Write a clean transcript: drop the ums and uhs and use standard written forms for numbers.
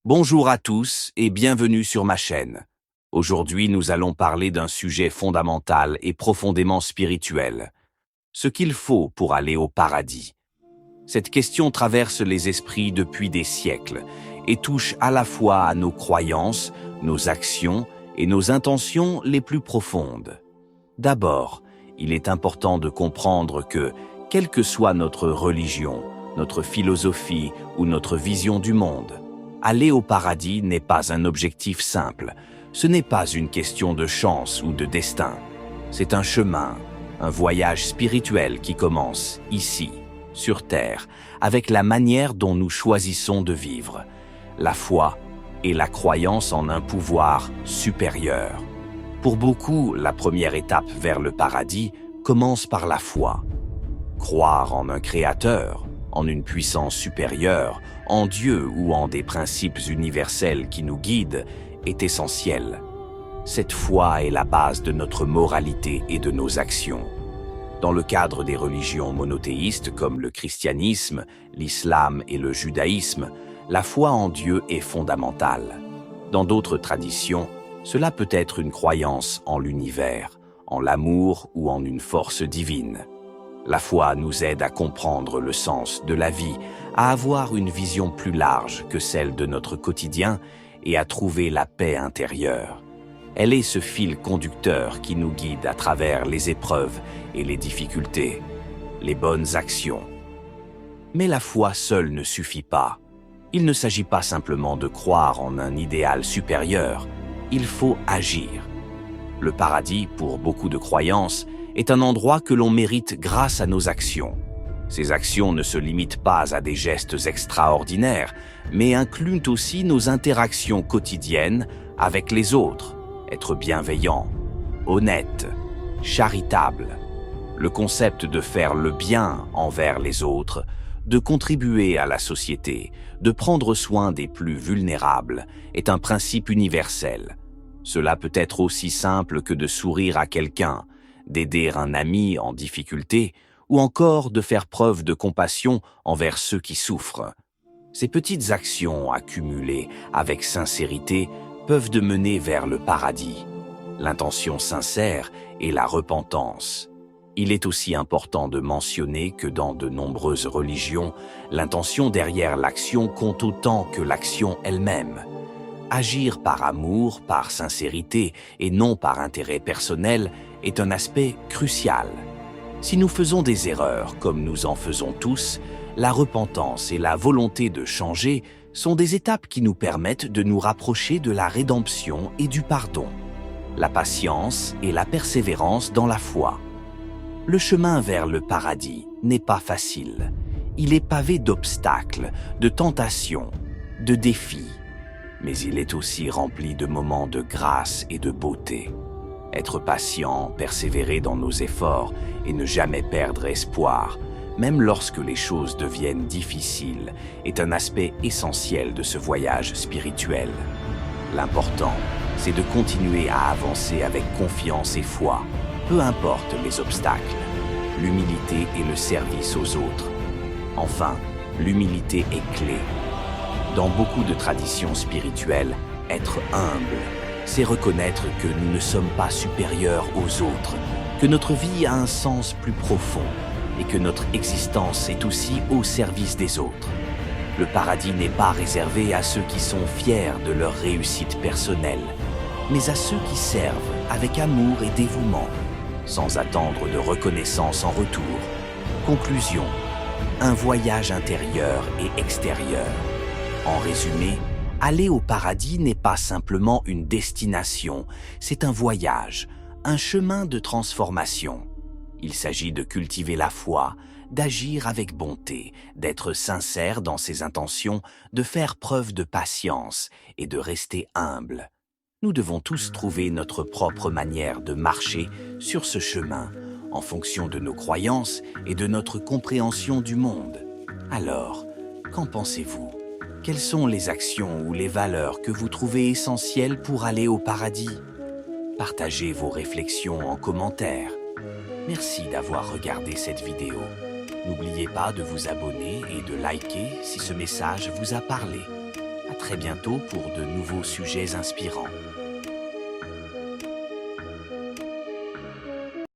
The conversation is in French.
Bonjour à tous et bienvenue sur ma chaîne. Aujourd'hui, nous allons parler d'un sujet fondamental et profondément spirituel. Ce qu'il faut pour aller au paradis. Cette question traverse les esprits depuis des siècles et touche à la fois à nos croyances, nos actions et nos intentions les plus profondes. D'abord, il est important de comprendre que, quelle que soit notre religion, notre philosophie ou notre vision du monde, aller au paradis n'est pas un objectif simple. Ce n'est pas une question de chance ou de destin. C'est un chemin, un voyage spirituel qui commence ici, sur Terre, avec la manière dont nous choisissons de vivre, la foi et la croyance en un pouvoir supérieur. Pour beaucoup, la première étape vers le paradis commence par la foi. Croire en un créateur, en une puissance supérieure, en Dieu ou en des principes universels qui nous guident, est essentiel. Cette foi est la base de notre moralité et de nos actions. Dans le cadre des religions monothéistes comme le christianisme, l'islam et le judaïsme, la foi en Dieu est fondamentale. Dans d'autres traditions, cela peut être une croyance en l'univers, en l'amour ou en une force divine. La foi nous aide à comprendre le sens de la vie, à avoir une vision plus large que celle de notre quotidien et à trouver la paix intérieure. Elle est ce fil conducteur qui nous guide à travers les épreuves et les difficultés, les bonnes actions. Mais la foi seule ne suffit pas. Il ne s'agit pas simplement de croire en un idéal supérieur, il faut agir. Le paradis, pour beaucoup de croyances, est un endroit que l'on mérite grâce à nos actions. Ces actions ne se limitent pas à des gestes extraordinaires, mais incluent aussi nos interactions quotidiennes avec les autres, être bienveillant, honnête, charitable. Le concept de faire le bien envers les autres, de contribuer à la société, de prendre soin des plus vulnérables, est un principe universel. Cela peut être aussi simple que de sourire à quelqu'un, d'aider un ami en difficulté ou encore de faire preuve de compassion envers ceux qui souffrent. Ces petites actions accumulées avec sincérité peuvent te mener vers le paradis. L'intention sincère est la repentance. Il est aussi important de mentionner que dans de nombreuses religions, l'intention derrière l'action compte autant que l'action elle-même. Agir par amour, par sincérité et non par intérêt personnel est un aspect crucial. Si nous faisons des erreurs, comme nous en faisons tous, la repentance et la volonté de changer sont des étapes qui nous permettent de nous rapprocher de la rédemption et du pardon. La patience et la persévérance dans la foi. Le chemin vers le paradis n'est pas facile. Il est pavé d'obstacles, de tentations, de défis. Mais il est aussi rempli de moments de grâce et de beauté. Être patient, persévérer dans nos efforts et ne jamais perdre espoir, même lorsque les choses deviennent difficiles, est un aspect essentiel de ce voyage spirituel. L'important, c'est de continuer à avancer avec confiance et foi, peu importe les obstacles. L'humilité et le service aux autres. Enfin, l'humilité est clé. Dans beaucoup de traditions spirituelles, être humble, c'est reconnaître que nous ne sommes pas supérieurs aux autres, que notre vie a un sens plus profond et que notre existence est aussi au service des autres. Le paradis n'est pas réservé à ceux qui sont fiers de leur réussite personnelle, mais à ceux qui servent avec amour et dévouement, sans attendre de reconnaissance en retour. Conclusion, un voyage intérieur et extérieur. En résumé, aller au paradis n'est pas simplement une destination, c'est un voyage, un chemin de transformation. Il s'agit de cultiver la foi, d'agir avec bonté, d'être sincère dans ses intentions, de faire preuve de patience et de rester humble. Nous devons tous trouver notre propre manière de marcher sur ce chemin, en fonction de nos croyances et de notre compréhension du monde. Alors, qu'en pensez-vous ? Quelles sont les actions ou les valeurs que vous trouvez essentielles pour aller au paradis ? Partagez vos réflexions en commentaire. Merci d'avoir regardé cette vidéo. N'oubliez pas de vous abonner et de liker si ce message vous a parlé. À très bientôt pour de nouveaux sujets inspirants.